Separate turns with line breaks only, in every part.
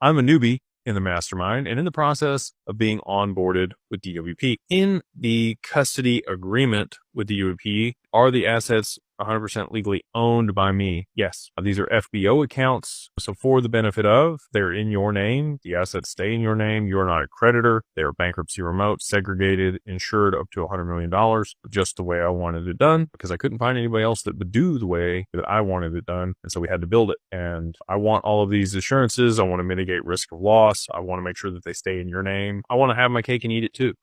I'm a newbie in the mastermind and in the process of being onboarded with DWP. In the custody agreement with DWP, are the assets 100% legally owned by me? Yes. These are FBO accounts. So for the benefit of, they're in your name. The assets stay in your name. You're not a creditor. They're bankruptcy remote, segregated, insured up to $100 million, just the way I wanted it done, because I couldn't find anybody else that would do the way that I wanted it done. And so we had to build it. And I want all of these assurances. I want to mitigate risk of loss. I want to make sure that they stay in your name. I want to have my cake and eat it too,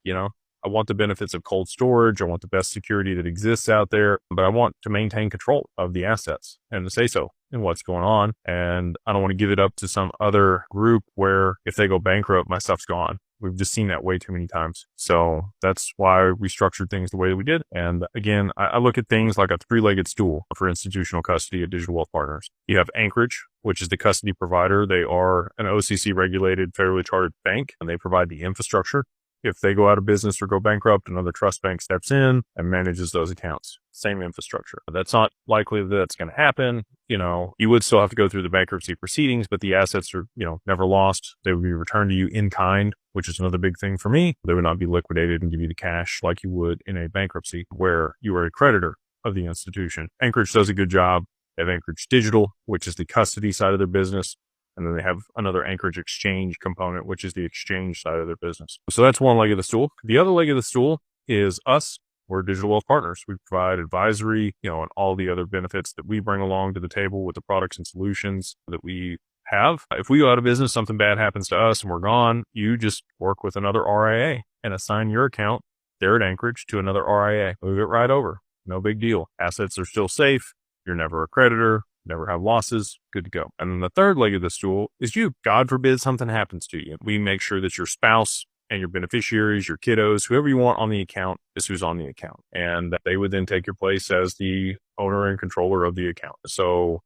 I want the benefits of cold storage. I want the best security that exists out there, but I want to maintain control of the assets and to say so in what's going on. And I don't want to give it up to some other group where if they go bankrupt, my stuff's gone. We've just seen that way too many times. So that's why we structured things the way that we did. And again, I look at things like a three-legged stool for institutional custody at Digital Wealth Partners. You have Anchorage, which is the custody provider. They are an OCC regulated, federally chartered bank, and they provide the infrastructure. If they go out of business or go bankrupt, another trust bank steps in and manages those accounts. Same infrastructure. That's not likely that that's going to happen. You would still have to go through the bankruptcy proceedings, but the assets are, never lost. They would be returned to you in kind, which is another big thing for me. They would not be liquidated and give you the cash like you would in a bankruptcy where you are a creditor of the institution. Anchorage does a good job. They have Anchorage Digital, which is the custody side of their business. And then they have another Anchorage Exchange component, which is the exchange side of their business. So that's one leg of the stool. The other leg of the stool is us. We're Digital Wealth Partners. We provide advisory, and all the other benefits that we bring along to the table with the products and solutions that we have. If we go out of business, something bad happens to us and we're gone, you just work with another RIA and assign your account there at Anchorage to another RIA. Move it right over. No big deal. Assets are still safe. You're never a creditor. Never have losses, good to go. And then the third leg of the stool is you. God forbid something happens to you. We make sure that your spouse and your beneficiaries, your kiddos, whoever you want on the account is who's on the account. And they would then take your place as the owner and controller of the account. So,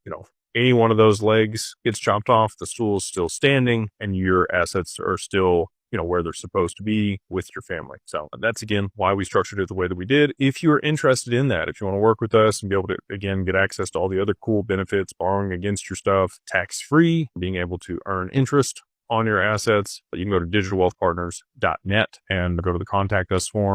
any one of those legs gets chopped off, the stool is still standing and your assets are still where they're supposed to be with your family. So that's again why we structured it the way that we did. If you're interested in that, if you want to work with us and be able to, again, get access to all the other cool benefits, borrowing against your stuff, tax-free, being able to earn interest on your assets, you can go to digitalwealthpartners.net and go to the contact us form